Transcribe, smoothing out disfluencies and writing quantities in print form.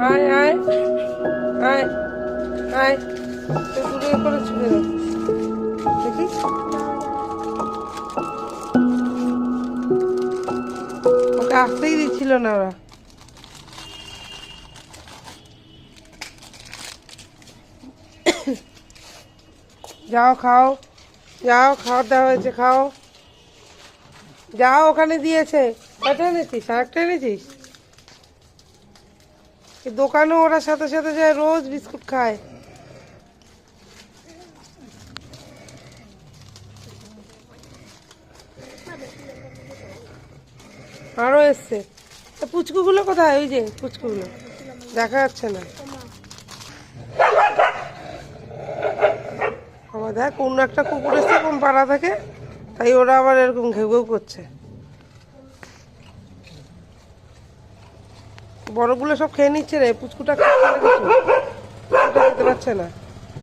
আয় আয় আয় আয়, দূরে করে ছুটে দাও দেখি। ওকে আসতেই দিচ্ছিল না ওরা। যাও খাও, যাও, খাওয়ার দেওয়া হয়েছে, খাও। যাও, ওখানে দিয়েছে। কটা এনেছিস? আরেকটা এনেছিস? দোকানেও ওরা সাথে সাথে যায়, রোজ বিস্কুট খায়। আরো এসছে। পুচকুগুলো কোথায়? ওই যে পুচকুগুলো দেখা যাচ্ছে না। আবার দেখ, অন্য একটা কুকুর এসছে কোন পাড়া থেকে, তাই ওরা আবার এরকম ঘেউ ঘেউ করছে। বড়গুলো সব খেয়ে নিচ্ছে রে, পুচকুটা খেতে পারছে না।